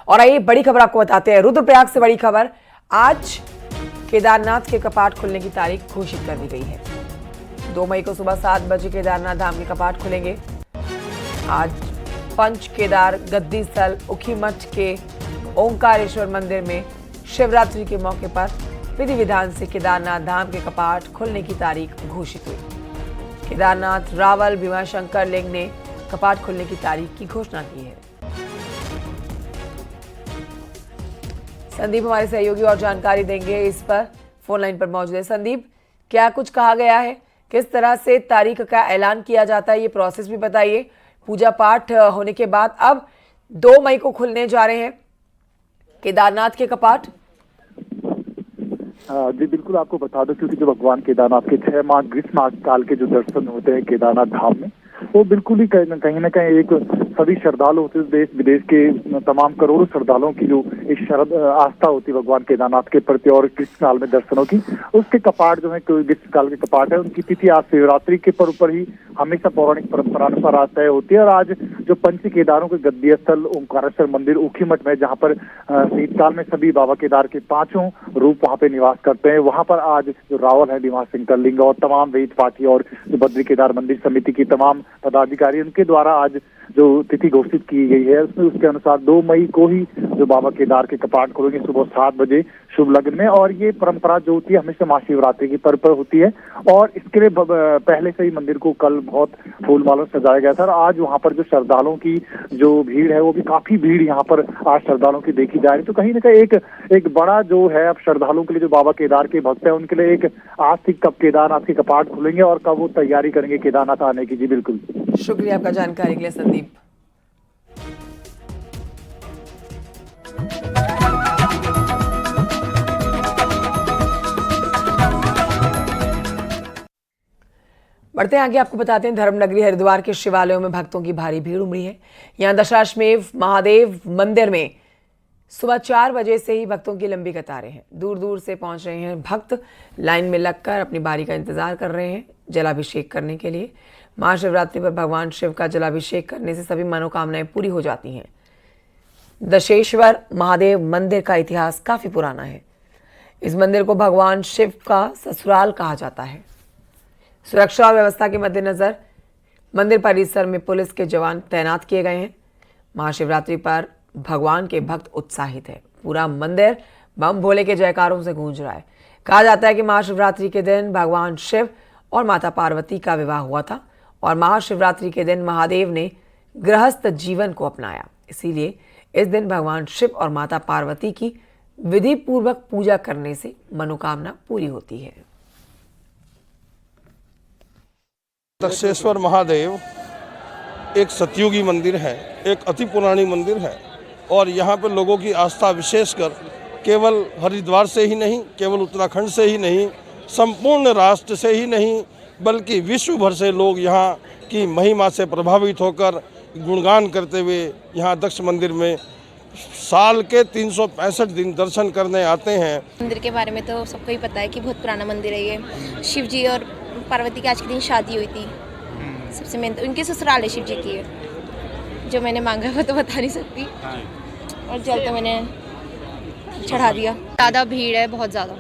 और आइए बड़ी खबर आपको बताते हैं। रुद्रप्रयाग से बड़ी खबर, आज केदारनाथ के कपाट खुलने की तारीख घोषित कर दी गई है। 2 मई को सुबह 7 बजे केदारनाथ धाम के कपाट खुलेंगे। आज पंच केदार गद्दी स्थल उखीमठ के ओंकारेश्वर मंदिर में शिवरात्रि के मौके पर विधि विधान से केदारनाथ धाम के कपाट खुलने की तारीख घोषित हुई। केदारनाथ रावल भीमाशंकर लिंग ने कपाट खुलने की तारीख की घोषणा की है। संदीप हमारे सहयोगी और जानकारी देंगे, इस पर फोन लाइन पर मौजूद है। संदीप, क्या कुछ कहा गया है, किस तरह से तारीख का ऐलान किया जाता है, ये प्रोसेस भी बताइए। पूजा पाठ होने के बाद अब 2 मई को खुलने जा रहे हैं केदारनाथ के कपाट। जी बिल्कुल, आपको बता दो क्योंकि जो भगवान केदारनाथ के 6 माह ग्रीष्म काल के जो दर्शन होते हैं केदारनाथ धाम में, वो बिल्कुल ही कहीं ना कहीं एक सभी श्रद्धालु होते हैं, देश विदेश के तमाम करोड़ों श्रद्धालुओं की जो एक आस्था होती है भगवान केदारनाथ के प्रति और ग्रीष्म काल में दर्शनों की, उसके कपाट जो है ग्रीष्म काल के कपाट है, उनकी तिथि आज शिवरात्रि के पर्व पर ही हमेशा पौराणिक परंपरा तय होती है। और आज जो पंच केदारों के गद्दी स्थल ओंकारेश्वर मंदिर उखीमठ में, जहाँ पर शीतकाल में सभी बाबा केदार के 5 रूप वहाँ पे निवास करते हैं, वहाँ पर आज जो रावल है भीमाशंकर लिंग और तमाम वेद पाठी और जो बद्री केदार मंदिर समिति की तमाम पदाधिकारी, उनके द्वारा आज जो तिथि घोषित की गई है उसमें उसके अनुसार 2 मई को ही जो बाबा केदार के कपाट खुलेंगे सुबह 7 बजे शुभ लग्न में। और ये परंपरा जो होती है हमेशा महाशिवरात्रि की पर्व पर होती है और इसके लिए पहले से ही मंदिर को कल बहुत फूल मालों से सजाया गया था। और आज वहाँ पर जो श्रद्धालुओं की जो भीड़ है वो भी काफी भीड़ यहाँ पर आज श्रद्धालुओं की देखी जा रही है। तो कहीं ना कहीं एक बड़ा जो है अब श्रद्धालुओं के लिए जो बाबा केदार के भक्त है उनके लिए एक आज से कब केदारनाथ के कपाट खुलेंगे और कब वो तैयारी करेंगे केदारनाथ आने की। जी बिल्कुल, शुक्रिया आपका जानकारी के लिए संदीप। बढ़ते हैं आगे, आपको बताते हैं धर्मनगरी हरिद्वार के शिवालयों में भक्तों की भारी भीड़ उमड़ी है। यहां दशाश्वमेध महादेव मंदिर में सुबह 4 बजे से ही भक्तों की लंबी कतारें हैं। दूर दूर से पहुंच रहे हैं भक्त, लाइन में लगकर अपनी बारी का इंतजार कर रहे हैं जलाभिषेक करने के लिए। महाशिवरात्रि पर भगवान शिव का जलाभिषेक करने से सभी मनोकामनाएं पूरी हो जाती हैं। दशेश्वर महादेव मंदिर का इतिहास काफी पुराना है। इस मंदिर को भगवान शिव का ससुराल कहा जाता है। सुरक्षा और व्यवस्था के मद्देनजर मंदिर परिसर में पुलिस के जवान तैनात किए गए हैं। महाशिवरात्रि पर भगवान के भक्त उत्साहित है। पूरा मंदिर बम भोले के जयकारों से गूंज रहा है। कहा जाता है कि महाशिवरात्रि के दिन भगवान शिव और माता पार्वती का विवाह हुआ था और महाशिवरात्रि के दिन महादेव ने गृहस्थ जीवन को अपनाया। इसीलिए इस दिन भगवान शिव और माता पार्वती की विधि पूर्वक पूजा करने से मनोकामना पूरी होती है। दशेश्वर महादेव एक सतयुगी मंदिर है, एक अति पुरानी मंदिर है और यहाँ पर लोगों की आस्था विशेषकर केवल हरिद्वार से ही नहीं, केवल उत्तराखंड से ही नहीं, संपूर्ण राष्ट्र से ही नहीं बल्कि विश्व भर से लोग यहाँ की महिमा से प्रभावित होकर गुणगान करते हुए यहाँ दक्ष मंदिर में साल के 365 दिन दर्शन करने आते हैं। मंदिर के बारे में तो सबको ही पता है कि बहुत पुराना मंदिर है ये। शिव जी और पार्वती की आज के दिन शादी हुई थी। सबसे मेन तो उनके ससुराल है शिव जी की है। जो मैंने मांगा वो तो बता नहीं सकती और जल तो मैंने चढ़ा दिया। ज़्यादा भीड़ है, बहुत ज़्यादा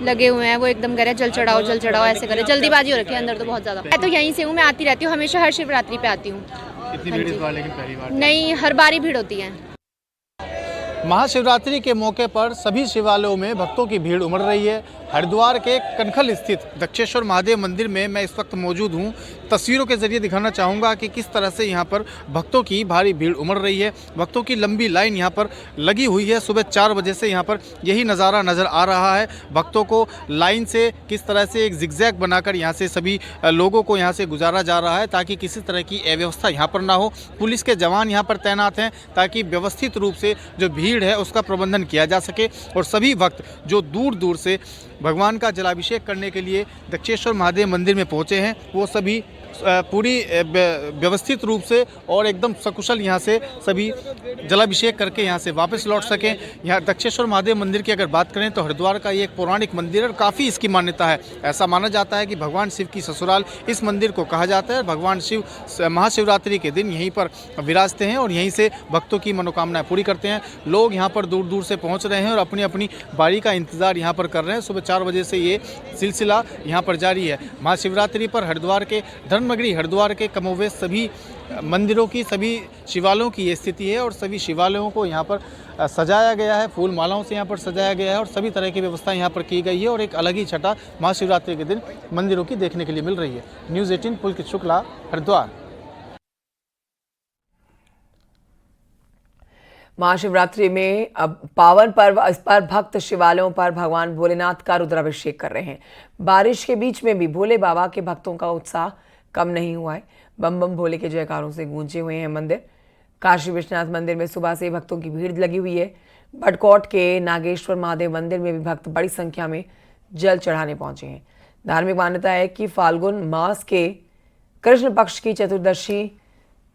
लगे हुए हैं। वो एकदम कह रहे जल चढ़ाओ ऐसे करे, जल्दीबाजी हो रखी है अंदर तो बहुत ज़्यादा। मैं तो यहीं से हूँ, मैं आती रहती हूँ हमेशा, हर शिवरात्रि पे आती हूँ। इतनी भीड़ इस बार लेकिन पहली बार नहीं, हर बार ही भीड़ होती है। महाशिवरात्रि के मौके पर सभी शिवालयों में भक्तों की भीड़ उमड़ रही है। हरिद्वार के कनखल स्थित दक्षेश्वर महादेव मंदिर में मैं इस वक्त मौजूद हूं। तस्वीरों के जरिए दिखाना चाहूँगा कि किस तरह से यहां पर भक्तों की भारी भीड़ उमड़ रही है। भक्तों की लंबी लाइन यहां पर लगी हुई है। सुबह 4 बजे से यहां पर यही नज़ारा नज़र आ रहा है। भक्तों को लाइन से किस तरह से एक जिगजैग बनाकर यहाँ से सभी लोगों को यहाँ से गुजारा जा रहा है ताकि किसी तरह की अव्यवस्था यहाँ पर ना हो। पुलिस के जवान यहाँ पर तैनात हैं ताकि व्यवस्थित रूप से जो भीड़ है उसका प्रबंधन किया जा सके और सभी भक्त जो दूर दूर से भगवान का जलाभिषेक करने के लिए दक्षेश्वर महादेव मंदिर में पहुंचे हैं वो सभी पूरी व्यवस्थित रूप से और एकदम सकुशल यहाँ से सभी जलाभिषेक करके यहाँ से वापस लौट सकें। यहाँ दक्षेश्वर महादेव मंदिर की अगर बात करें तो हरिद्वार का ये एक पौराणिक मंदिर है और काफ़ी इसकी मान्यता है। ऐसा माना जाता है कि भगवान शिव की ससुराल इस मंदिर को कहा जाता है। भगवान शिव महाशिवरात्रि के दिन यहीं पर विराजते हैं और यहीं से भक्तों की मनोकामनाएं पूरी करते हैं। लोग यहाँ पर दूर दूर से पहुँच रहे हैं और अपनी अपनी बारी का इंतज़ार यहाँ पर कर रहे हैं। सुबह 4 बजे से ये सिलसिला यहाँ पर जारी है। महाशिवरात्रि पर हरिद्वार के धर्मनगरी हरिद्वार के कमोवेश सभी मंदिरों की, सभी शिवालयों की ये स्थिति है और सभी शिवालयों को यहाँ पर सजाया गया है, फूल मालाओं से यहाँ पर सजाया गया है और सभी तरह की व्यवस्था यहाँ पर की गई है और एक अलग ही छटा महाशिवरात्रि के दिन मंदिरों की देखने के लिए मिल रही है। न्यूज़ 18 पुलकित शुक्ला, हरिद्वार। महाशिवरात्रि में अब पावन पर्व, इस पर भक्त शिवालयों पर भगवान भोलेनाथ का रुद्राभिषेक कर रहे हैं। बारिश के बीच में भी भोले बाबा के भक्तों का उत्साह कम नहीं हुआ है। बम बम भोले के जयकारों से गूंजे हुए हैं मंदिर। काशी विश्वनाथ मंदिर में सुबह से भक्तों की भीड़ लगी हुई है। भटकोट के नागेश्वर महादेव मंदिर में भी भक्त बड़ी संख्या में जल चढ़ाने पहुंचे हैं। धार्मिक मान्यता है कि फाल्गुन मास के कृष्ण पक्ष की चतुर्दशी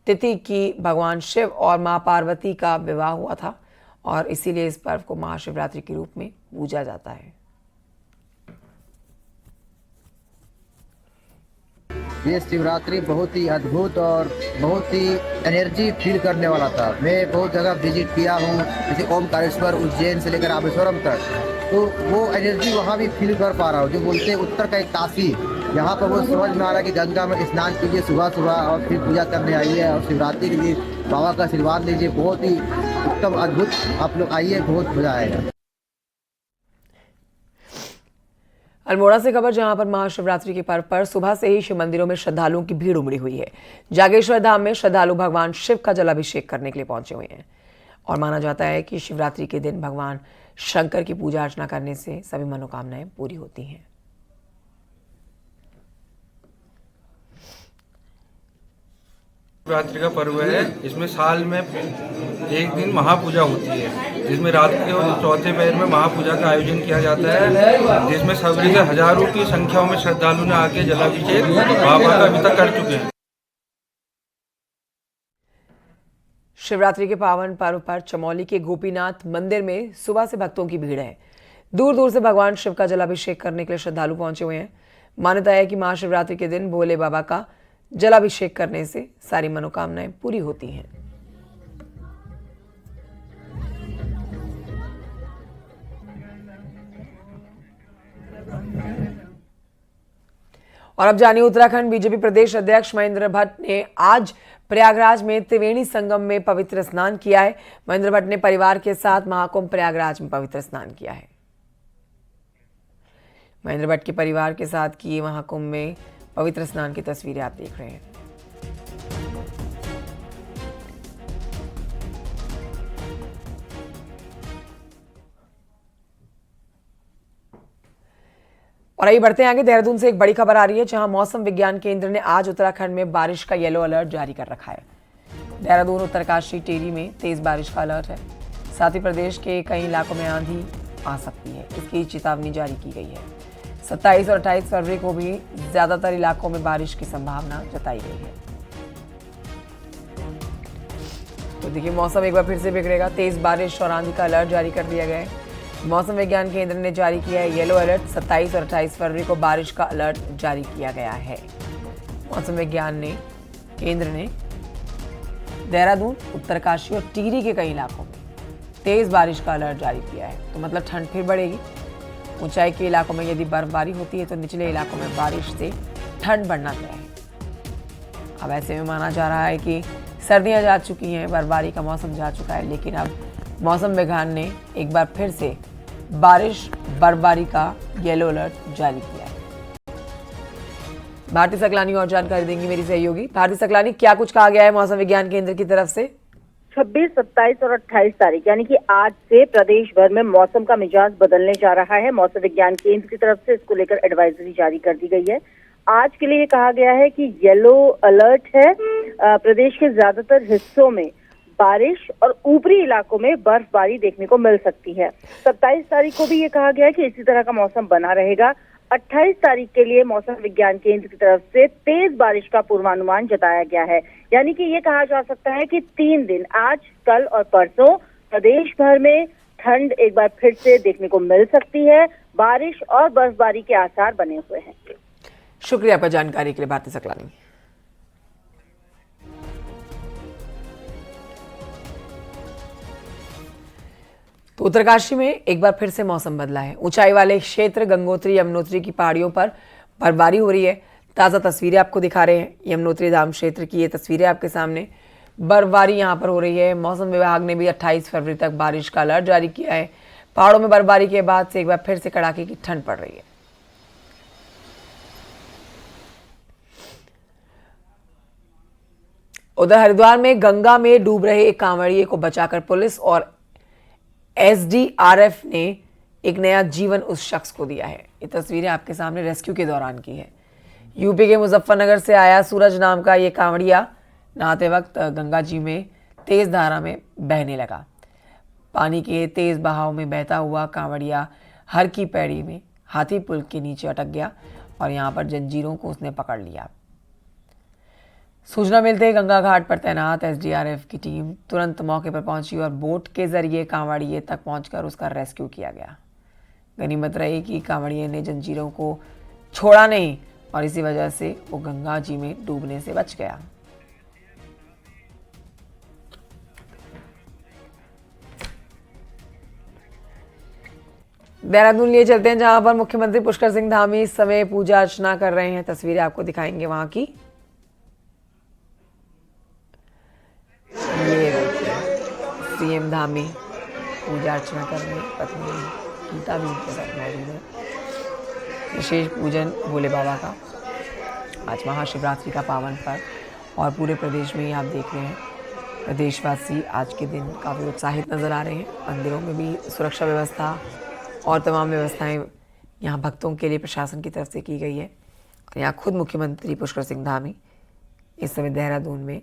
तिथि की भगवान शिव और मां पार्वती का विवाह हुआ था और इसीलिए इस पर्व को महाशिवरात्रि के रूप में पूजा जाता है। ये शिवरात्रि बहुत ही अद्भुत और बहुत ही एनर्जी फील करने वाला था। मैं बहुत जगह विजिट किया हूँ, जैसे ओमकारेश्वर, उज्जैन से लेकर रामेश्वरम तक, तो वो एनर्जी वहाँ भी फील कर पा रहा हूँ। जो बोलते हैं उत्तर का एक काशी, यहाँ पर वो समझ में आ रहा है कि गंगा में स्नान कीजिए सुबह सुबह और फिर पूजा करने आइए और शिवरात्रि के लिए बाबा का आशीर्वाद लीजिए। बहुत ही उत्तम अद्भुत, आप लोग आइए, बहुत मजा आएगा। अल्मोड़ा से खबर, जहां पर महाशिवरात्रि के पर्व पर सुबह से ही शिव मंदिरों में श्रद्धालुओं की भीड़ उमड़ी हुई है। जागेश्वर धाम में श्रद्धालु भगवान शिव का जलाभिषेक करने के लिए पहुंचे हुए हैं और माना जाता है कि शिवरात्रि के दिन भगवान शंकर की पूजा अर्चना करने से सभी मनोकामनाएं पूरी होती हैं। शिवरात्रि का पर्व है। इसमें साल में एक दिन महापूजा होती है, जिसमें रात के और चौथे पहर में महापूजा का आयोजन किया जाता है, जिसमें सवेरे से हजारों की संख्या में श्रद्धालु ने आके जलाभिषेक बाबा का अभी तक कर चुके हैं। शिवरात्रि के पावन पर्व पर चमोली के गोपीनाथ मंदिर में सुबह से भक्तों की भीड़ है। दूर दूर से भगवान शिव का जलाभिषेक करने के लिए श्रद्धालु पहुंचे हुए हैं। मान्यता है कि महाशिवरात्रि के दिन भोले बाबा का जलाभिषेक करने से सारी मनोकामनाएं पूरी होती हैं। और अब जानिए, उत्तराखंड बीजेपी प्रदेश अध्यक्ष महेंद्र भट्ट ने आज प्रयागराज में त्रिवेणी संगम में पवित्र स्नान किया है। महेंद्र भट्ट ने परिवार के साथ महाकुंभ प्रयागराज में पवित्र स्नान किया है। महेंद्र भट्ट के परिवार के साथ किए महाकुंभ में पवित्र स्नान की तस्वीरें आप देख रहे हैं। और आइए बढ़ते हैं आगे। देहरादून से एक बड़ी खबर आ रही है, जहां मौसम विज्ञान केंद्र ने आज उत्तराखंड में बारिश का येलो अलर्ट जारी कर रखा है। देहरादून, उत्तरकाशी, टिहरी में तेज बारिश का अलर्ट है। साथ ही प्रदेश के कई इलाकों में आंधी आ सकती है, इसकी चेतावनी जारी की गई है। 27 और 28 फरवरी को भी ज्यादातर इलाकों में बारिश की संभावना जताई गई है। तो देखिए, मौसम एक बार फिर से बिगड़ेगा। तेज बारिश और आंधी का अलर्ट जारी कर दिया गया है। मौसम विज्ञान केंद्र ने जारी किया है येलो अलर्ट। 27 और 28 फरवरी को बारिश का अलर्ट जारी किया गया है। मौसम विज्ञान केंद्र ने देहरादून, उत्तरकाशी और टिहरी के कई इलाकों में तेज बारिश का अलर्ट जारी किया है। तो मतलब ठंड फिर बढ़ेगी। ऊंचाई के इलाकों में यदि बर्फबारी होती है तो निचले इलाकों में बारिश से ठंड बढ़ना तय है। अब ऐसे में माना जा रहा है कि सर्दियां जा चुकी हैं, बर्फबारी का मौसम जा चुका है, लेकिन अब मौसम विज्ञान ने एक बार फिर से बारिश, बर्फबारी का येलो अलर्ट जारी किया है। भारती सकलानी और जानकारी देंगी मेरी सहयोगी। भारती सकलानी, क्या कुछ कहा गया है मौसम विज्ञान केंद्र की तरफ से? 26, 27 और 28 तारीख यानी कि आज से प्रदेश भर में मौसम का मिजाज बदलने जा रहा है। मौसम विज्ञान केंद्र की तरफ से इसको लेकर एडवाइजरी जारी कर दी गई है। आज के लिए कहा गया है कि येलो अलर्ट है। प्रदेश के ज्यादातर हिस्सों में बारिश और ऊपरी इलाकों में बर्फबारी देखने को मिल सकती है। 27 तारीख को भी ये कहा गया है कि इसी तरह का मौसम बना रहेगा। 28 तारीख के लिए मौसम विज्ञान केंद्र की तरफ से तेज बारिश का पूर्वानुमान जताया गया है। यानी कि ये कहा जा सकता है कि 3 दिन, आज, कल और परसों, प्रदेश भर में ठंड एक बार फिर से देखने को मिल सकती है। बारिश और बर्फबारी के आसार बने हुए हैं। शुक्रिया आपका जानकारी के लिए भारती सकलानी। तो उत्तरकाशी में एक बार फिर से मौसम बदला है। ऊंचाई वाले क्षेत्र गंगोत्री यमुनोत्री की पहाड़ियों पर बर्फबारी हो रही है। ताज़ा तस्वीरें आपको दिखा रहे हैं, यमुनोत्री धाम क्षेत्र की ये तस्वीरें आपके सामने। बर्फबारी यहां पर हो रही है। मौसम विभाग ने भी 28 फरवरी तक बारिश का अलर्ट जारी किया है। पहाड़ों में बर्फबारी के बाद से एक बार फिर से कड़ाके की ठंड पड़ रही है। उधर हरिद्वार में गंगा में डूब रहे एक कांवड़िए को बचाकर पुलिस और एसडीआरएफ ने एक नया जीवन उस शख्स को दिया है। ये तस्वीरें आपके सामने रेस्क्यू के दौरान की है। यूपी के मुजफ्फरनगर से आया सूरज नाम का ये कांवड़िया नहाते वक्त गंगा जी में तेज धारा में बहने लगा। पानी के तेज बहाव में बहता हुआ कांवड़िया हर की पैड़ी में हाथी पुल के नीचे अटक गया और यहाँ पर जंजीरों को उसने पकड़ लिया। सूचना मिलते ही गंगा घाट पर तैनात एसडीआरएफ की टीम तुरंत मौके पर पहुंची और बोट के जरिए कांवड़िए तक पहुंचकर उसका रेस्क्यू किया गया। गनीमत रही कि कांवड़िए ने जंजीरों को छोड़ा नहीं और इसी वजह से वो गंगा जी में डूबने से बच गया। देहरादून लिए चलते हैं, जहां पर मुख्यमंत्री पुष्कर सिंह धामी इस समय पूजा अर्चना कर रहे हैं। तस्वीरें आपको दिखाएंगे वहां की। ये सीएम धामी पूजा अर्चना कर रहे हैं, पत्नी गीता भी उनके साथ मौजूद है। विशेष पूजन भोले बाबा का आज महाशिवरात्रि का पावन पर्व और पूरे प्रदेश में ही आप देख रहे हैं प्रदेशवासी आज के दिन काफ़ी उत्साहित नजर आ रहे हैं। मंदिरों में भी सुरक्षा व्यवस्था और तमाम व्यवस्थाएं यहाँ भक्तों के लिए प्रशासन की तरफ से की गई है। यहाँ खुद मुख्यमंत्री पुष्कर सिंह धामी इस समय देहरादून में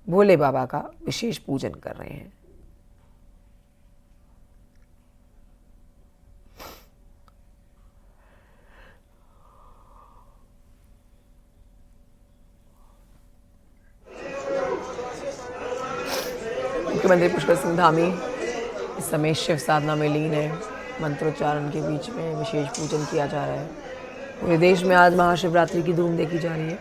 भोले बाबा का विशेष पूजन कर रहे हैं। मुख्यमंत्री पुष्कर सिंह धामी इस समय शिव साधना में लीन है। मंत्रोच्चारण के बीच में विशेष पूजन किया जा रहा है। पूरे देश में आज महाशिवरात्रि की धूम देखी जा रही है।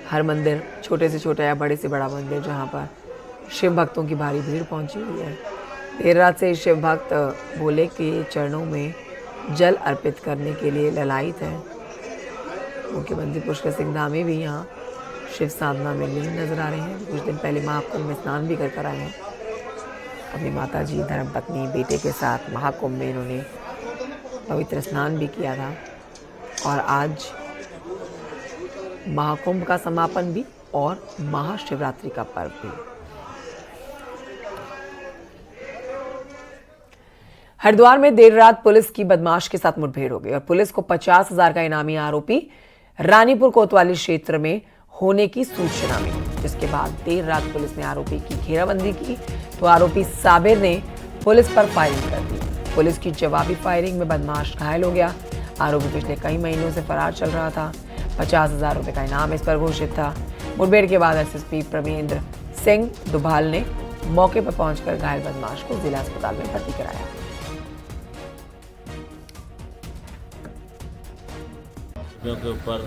हर मंदिर, छोटे से छोटा या बड़े से बड़ा मंदिर, जहाँ पर शिव भक्तों की भारी भीड़ पहुंची हुई है। देर रात से शिव भक्त भोले के चरणों में जल अर्पित करने के लिए ललायित हैं। मुख्यमंत्री पुष्कर सिंह धामी भी यहाँ शिव साधना में लीन नजर आ रहे हैं। कुछ दिन पहले महाकुंभ में स्नान भी कर आए हैं। अपनी माताजी, धर्मपत्नी, बेटे के साथ महाकुंभ में इन्होंने पवित्र स्नान भी किया था और आज महाकुंभ का समापन भी और महाशिवरात्रि का पर्व भी। हरिद्वार में देर रात पुलिस की बदमाश के साथ मुठभेड़ हो गई और पुलिस को 50,000 का इनामी आरोपी रानीपुर कोतवाली क्षेत्र में होने की सूचना मिली, जिसके बाद देर रात पुलिस ने आरोपी की घेराबंदी की तो आरोपी साबिर ने पुलिस पर फायरिंग कर दी। पुलिस की जवाबी फायरिंग में बदमाश घायल हो गया। आरोपी पिछले कई महीनों से फरार चल रहा था। 50,000 रुपए का इनाम इस पर घोषित था। मुठभेड़ के बाद एसएसपी प्रवीण सिंह दुभाल ने मौके पर पहुंचकर घायल बदमाश को जिला अस्पताल में भर्ती कराया। के ऊपर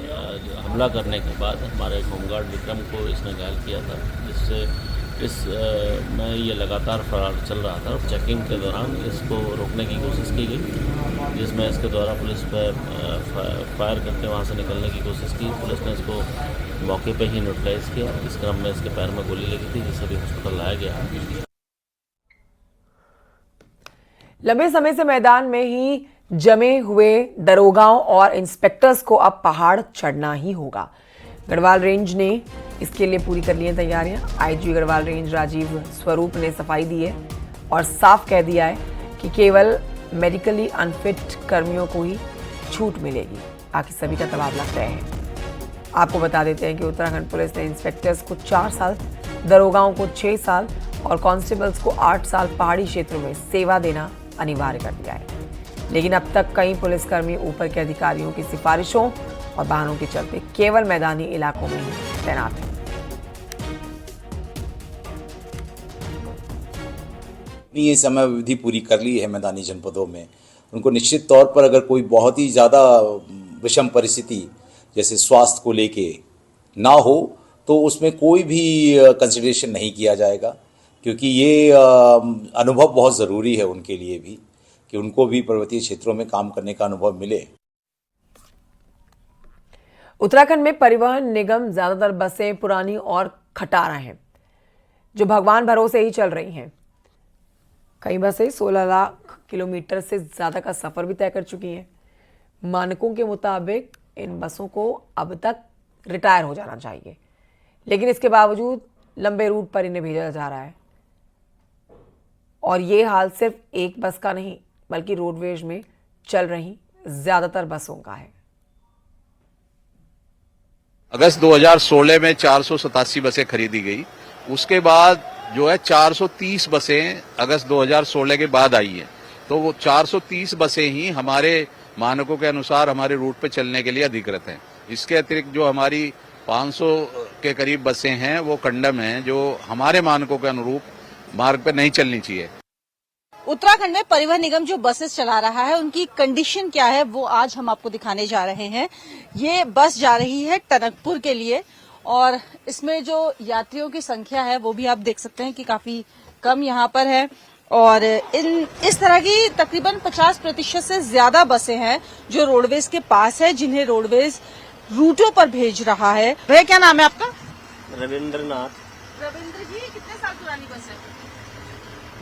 हमला करने के बाद हमारे होमगार्ड विक्रम को इसने घायल किया था, जिससे मैं ये लगातार फरार चल रहा था। चेकिंग के दौरान इसको रोकने की कोशिश की गई, जिसमें इसके द्वारा पुलिस पर फायर करके वहाँ से निकलने की कोशिश की। पुलिस ने इसको मौके पे ही न्यूट्रलाइज किया। इस क्रम में इसके पैर में गोली लगी थी, जिसे भी हॉस्पिटल लाया गया। लंबे समय से मैदान में ही जमे हुए दरोगाओं और इंस्पेक्टर्स को अब पहाड़ चढ़ना ही होगा। गढ़वाल रेंज ने इसके लिए पूरी कर ली है तैयारियां। आईजी गढ़वाल रेंज राजीव स्वरूप ने सफाई दी है और साफ कह दिया है कि केवल मेडिकली अनफिट कर्मियों को ही छूट मिलेगी, बाकी सभी का तबादला तय है। आपको बता देते हैं कि उत्तराखंड पुलिस ने इंस्पेक्टर्स को 4 साल, दरोगाओं को 6 साल और कांस्टेबल्स को 8 साल पहाड़ी क्षेत्रों में सेवा देना अनिवार्य कर दिया है। लेकिन अब तक कई पुलिसकर्मी ऊपर के अधिकारियों की सिफारिशों और बहानों के चलते केवल मैदानी इलाकों में ही तैनात हैं। ये समय अवधि पूरी कर ली है मैदानी जनपदों में, उनको निश्चित तौर पर अगर कोई बहुत ही ज़्यादा विषम परिस्थिति जैसे स्वास्थ्य को लेके ना हो तो उसमें कोई भी कंसिडरेशन नहीं किया जाएगा, क्योंकि ये अनुभव बहुत ज़रूरी है उनके लिए भी कि उनको भी पर्वतीय क्षेत्रों में काम करने का अनुभव मिले। उत्तराखंड में परिवहन निगम ज्यादातर बसें पुरानी और खटारा हैं, जो भगवान भरोसे ही चल रही हैं। कई बसें 16 लाख किलोमीटर से ज्यादा का सफर भी तय कर चुकी हैं। मानकों के मुताबिक इन बसों को अब तक रिटायर हो जाना चाहिए, लेकिन इसके बावजूद लंबे रूट पर इन्हें भेजा जा रहा है। और ये हाल सिर्फ एक बस का नहीं, बल्कि रोडवेज में चल रही ज्यादातर बसों का है। अगस्त 2016 में 487 बसें खरीदी गई, उसके बाद जो है 430 बसें अगस्त 2016 के बाद आई हैं। तो वो 430 बसें ही हमारे मानकों के अनुसार हमारे रूट पे चलने के लिए अधिकृत हैं। इसके अतिरिक्त जो हमारी 500 के करीब बसें हैं वो कंडम हैं, जो हमारे मानकों के अनुरूप मार्ग पे नहीं चलनी चाहिए। उत्तराखंड में परिवहन निगम जो बसेस चला रहा है उनकी कंडीशन क्या है वो आज हम आपको दिखाने जा रहे हैं। ये बस जा रही है टनकपुर के लिए और इसमें जो यात्रियों की संख्या है वो भी आप देख सकते हैं कि काफी कम यहाँ पर है। और इस तरह की तकरीबन 50% से ज्यादा बसें हैं जो रोडवेज के पास है, जिन्हें रोडवेज रूटों पर भेज रहा है। भैया क्या नाम है आपका? रविंद्रनाथ। रविंद्र जी, कितने साल पुरानी बस है?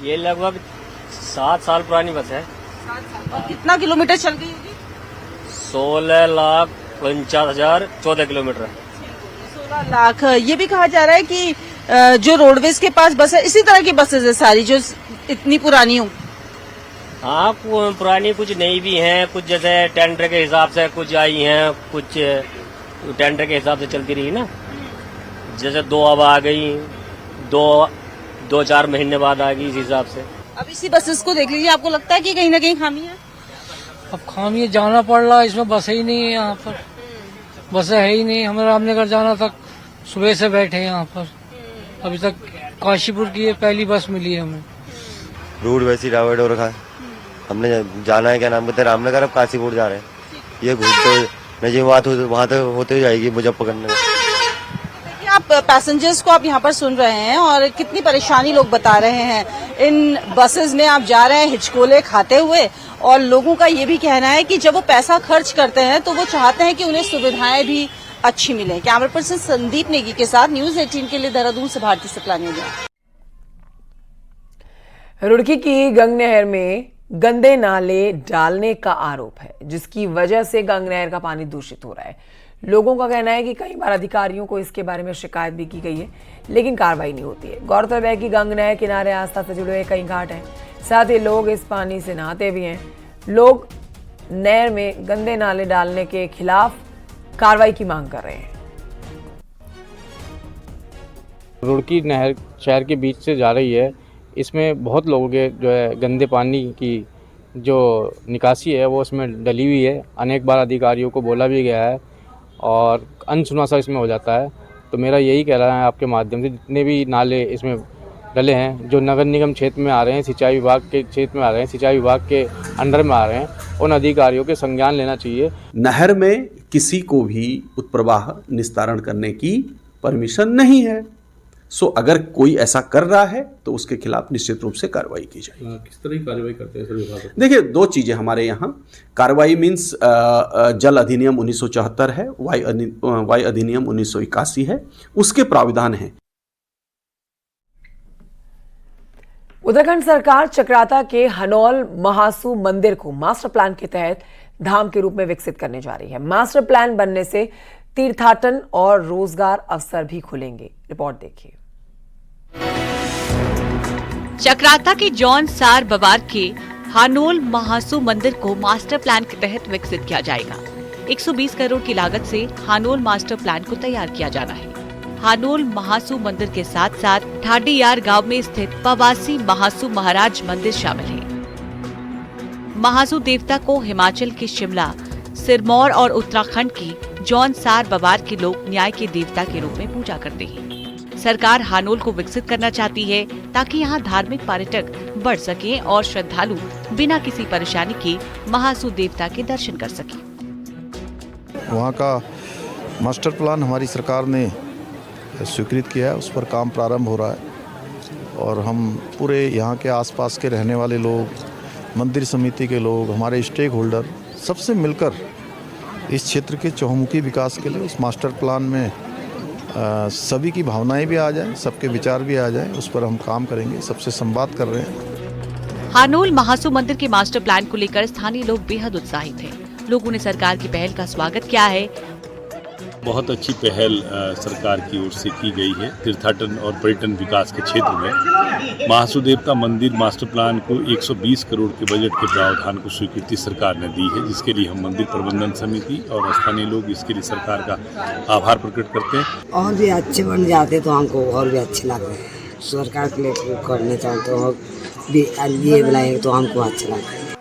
ये लगभग 7 साल पुरानी बस है। 7 साल। और कितना किलोमीटर चल गई होगी? 16,49,000 14 किलोमीटर। 16 लाख। ये भी कहा जा रहा है कि जो रोडवेज के पास बस है इसी तरह की बसेज है सारी जो इतनी पुरानी हो। हाँ, पुरानी कुछ नई भी हैं, कुछ जैसे टेंडर के हिसाब से कुछ आई हैं, कुछ टेंडर के हिसाब से चलती रही ना। जैसे 2 अब आ गई, 2-4 महीने बाद आ गई, इस हिसाब से। अब इसी बसेस को देख लीजिए, आपको लगता है कि कहीं ना कहीं खामी है? अब खामी है, जाना पड़ रहा है, इसमें बसें ही नहीं है। यहाँ पर बसें है ही नहीं। हमें रामनगर जाना तक सुबह से बैठे हैं यहाँ पर, अभी तक काशीपुर की ये पहली बस मिली है हमें। रूट वैसी डाइवर्ट हो रखा है। हमने जाना है, क्या नाम कहते हैं, रामनगर, अब काशीपुर जा रहे हैं। ये घूमते नहीं, वहाँ तक होते जाएगी मुजफ्फरनगर। आप पैसेंजर्स को आप यहाँ पर सुन रहे हैं और कितनी परेशानी लोग बता रहे हैं। इन बसेस में आप जा रहे हैं हिचकोले खाते हुए, और लोगों का ये भी कहना है कि जब वो पैसा खर्च करते हैं तो वो चाहते हैं कि उन्हें सुविधाएं भी अच्छी मिले। कैमरा पर्सन संदीप नेगी के साथ न्यूज 18 के लिए देहरादून से भारती सतलानी। रुड़की की गंग नहर में गंदे नाले डालने का आरोप है, जिसकी वजह से गंग नहर का पानी दूषित हो रहा है। लोगों का कहना है कि कई बार अधिकारियों को इसके बारे में शिकायत भी की गई है, लेकिन कार्रवाई नहीं होती है। गौरतलब है कि गंग नहर किनारे आस्था से जुड़े हुए कई घाट हैं, साथ ही लोग इस पानी से नहाते भी हैं। लोग नहर में गंदे नाले डालने के खिलाफ कार्रवाई की मांग कर रहे हैं। रुड़की नहर शहर के बीच से जा रही है, इसमें बहुत लोगों के जो है गंदे पानी की जो निकासी है वो इसमें डली हुई है। अनेक बार अधिकारियों को बोला भी गया है और अनसुना सा इसमें हो जाता है। तो मेरा यही कहना है आपके माध्यम से, जितने भी नाले इसमें डले हैं, जो नगर निगम क्षेत्र में आ रहे हैं, सिंचाई विभाग के क्षेत्र में आ रहे हैं, सिंचाई विभाग के अंडर में आ रहे हैं, उन अधिकारियों के संज्ञान लेना चाहिए। नहर में किसी को भी उत्प्रवाह निस्तारण करने की परमिशन नहीं है। सो अगर कोई ऐसा कर रहा है तो उसके खिलाफ निश्चित रूप से कार्रवाई की जाएगी। किस तरह की कार्रवाई करते हैं सर विभाग? देखिए, 2 चीजें हमारे यहाँ कार्रवाई मीन्स जल अधिनियम 1974 है, वायु अधिनियम 1981 है, उसके प्राविधान हैं। उत्तराखंड सरकार चक्राता के हनौल महासू मंदिर को मास्टर प्लान के तहत धाम के रूप में विकसित करने जा रही है। मास्टर प्लान बनने से तीर्थाटन और रोजगार अवसर भी खुलेंगे। रिपोर्ट देखिए। चक्राता के जॉन सार बवार के हानोल महासू मंदिर को मास्टर प्लान के तहत विकसित किया जाएगा। 120 करोड़ की लागत से हानोल मास्टर प्लान को तैयार किया जाना है। हानोल महासू मंदिर के साथ साथ ठाडीयार गांव में स्थित पवासी महासू महाराज मंदिर शामिल है। महासू देवता को हिमाचल के शिमला, सिरमौर और उत्तराखंड की जौनसार बवार के लोग न्याय के देवता के रूप में पूजा करते हैं। सरकार हानोल को विकसित करना चाहती है ताकि यहाँ धार्मिक पर्यटक बढ़ सकें और श्रद्धालु बिना किसी परेशानी के महासू देवता के दर्शन कर सकें। वहाँ का मास्टर प्लान हमारी सरकार ने स्वीकृत किया है, उस पर काम प्रारंभ हो रहा है और हम पूरे यहाँ के आसपास के रहने वाले लोग, मंदिर समिति के लोग, हमारे स्टेक होल्डर सबसे मिलकर इस क्षेत्र के चहुमुखी विकास के लिए उस मास्टर प्लान में सभी की भावनाएं भी आ जाएं, सबके विचार भी आ जाएं, उस पर हम काम करेंगे, सबसे संवाद कर रहे हैं। हानोल महासू मंदिर के मास्टर प्लान को लेकर स्थानीय लोग बेहद उत्साहित हैं। लोगों ने सरकार की पहल का स्वागत किया है। बहुत अच्छी पहल सरकार की ओर से की गई है। तीर्थाटन और पर्यटन विकास के क्षेत्र में महासू देवता मंदिर मास्टर प्लान को 120 करोड़ के बजट के प्रावधान को स्वीकृति सरकार ने दी है, जिसके लिए हम मंदिर प्रबंधन समिति और स्थानीय लोग इसके लिए सरकार का आभार प्रकट करते हैं। और भी अच्छे बन जाते तो हमको और भी अच्छे लग रहे हैं। सरकार के लिए करने चाहते हो ये बनाएंगे तो हमको अच्छा लगता है।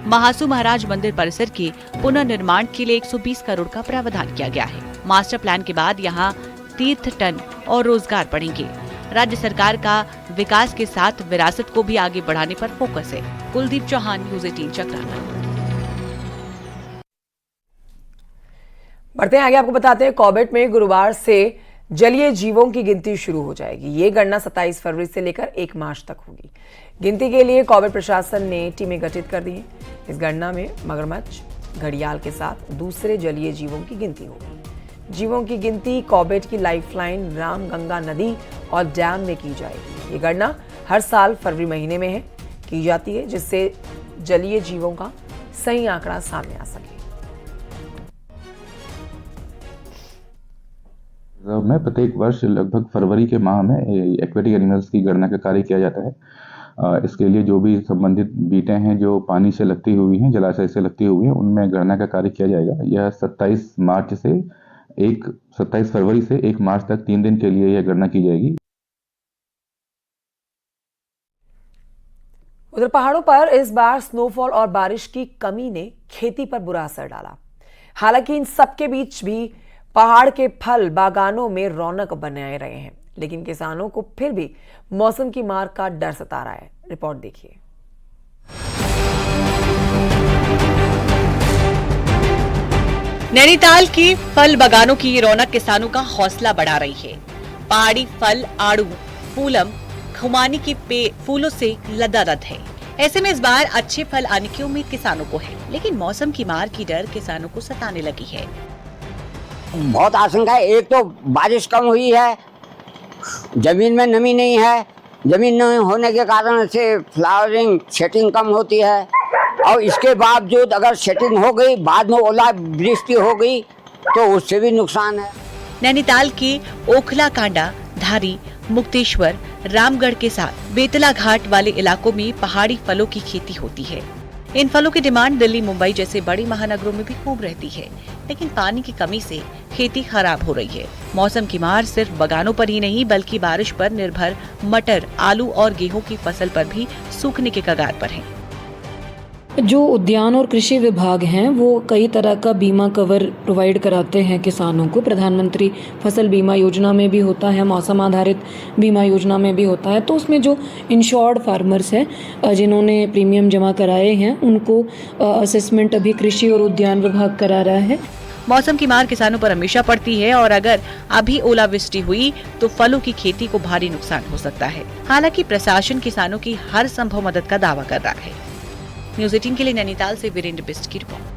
महासू महाराज मंदिर परिसर के पुनर्निर्माण के लिए 120 करोड़ का प्रावधान किया गया है। मास्टर प्लान के बाद यहाँ तीर्थटन और रोजगार बढ़ेंगे। राज्य सरकार का विकास के साथ विरासत को भी आगे बढ़ाने पर फोकस है। कुलदीप चौहान, न्यूज़ 18 चक्राता। बढ़ते हैं आगे, आपको बताते हैं कॉर्बेट में गुरुवार से जलीय जीवों की गिनती शुरू हो जाएगी। ये गणना 27 फरवरी से लेकर 1 मार्च तक होगी। गिनती के लिए कॉर्बेट प्रशासन ने टीमें गठित कर दी हैं। इस गणना में मगरमच्छ, घड़ियाल के साथ दूसरे जलीय जीवों की गिनती होगी। जीवों की गिनती कॉर्बेट की लाइफलाइन रामगंगा नदी और डैम में की जाएगी। ये गणना हर साल फरवरी महीने में की जाती है, जिससे जलीय जीवों का सही आंकड़ा सामने आ सके। में प्रत्येक वर्ष लगभग फरवरी के माह में एक्वेटिक एनिमल्स की गणना का कार्य किया जाता है। इसके लिए जो भी संबंधित बीटें हैं जो पानी से लगती हुई हैं, जलाशय से लगती हुई हैं, उनमें गणना का कार्य किया जाएगा। यह 27 फरवरी से 1 मार्च तक 3 दिन के लिए यह गणना की जाएगी। उधर पहाड़ों पर इस बार स्नोफॉल और बारिश की कमी ने खेती पर बुरा असर डाला। हालांकि इन सबके बीच भी पहाड़ के फल बागानों में रौनक बनाए रहे हैं, लेकिन किसानों को फिर भी मौसम की मार का डर सता रहा है। रिपोर्ट देखिए। नैनीताल के फल बागानों की रौनक किसानों का हौसला बढ़ा रही है। पहाड़ी फल आड़ू, फूलम, खुमानी के फूलों से लदारद है। ऐसे में इस बार अच्छे फल आने की उम्मीद किसानों को है, लेकिन मौसम की मार की डर किसानों को सताने लगी है। बहुत आशंका है। एक तो बारिश कम हुई है, जमीन में नमी नहीं है, जमीन न होने के कारण से फ्लावरिंग सेटिंग कम होती है, और इसके बावजूद अगर सेटिंग हो गई, बाद में ओलावृष्टि हो गई तो उससे भी नुकसान है। नैनीताल के ओखला कांडा, धारी, मुक्तेश्वर, रामगढ़ के साथ बेतला घाट वाले इलाकों में पहाड़ी फलों की खेती होती है। इन फलों की डिमांड दिल्ली, मुंबई जैसे बड़े महानगरों में भी खूब रहती है, लेकिन पानी की कमी से खेती खराब हो रही है। मौसम की मार सिर्फ बागानों पर ही नहीं, बल्कि बारिश पर निर्भर मटर, आलू और गेहूं की फसल पर भी सूखने के कगार पर है। जो उद्यान और कृषि विभाग हैं वो कई तरह का बीमा कवर प्रोवाइड कराते हैं किसानों को। प्रधानमंत्री फसल बीमा योजना में भी होता है, मौसम आधारित बीमा योजना में भी होता है। तो उसमें जो इंश्योर्ड फार्मर्स हैं, जिन्होंने प्रीमियम जमा कराए हैं, उनको असेसमेंट अभी कृषि और उद्यान विभाग करा रहा है। मौसम की मार किसानों पर हमेशा पड़ती है और अगर अभी ओलावृष्टि हुई तो फलों की खेती को भारी नुकसान हो सकता है। हालांकि प्रशासन किसानों की हर संभव मदद का दावा कर रहा है। न्यूज़ 18 के लिए नैनीताल से वीरेंद्र बिस्ट की रिपोर्ट।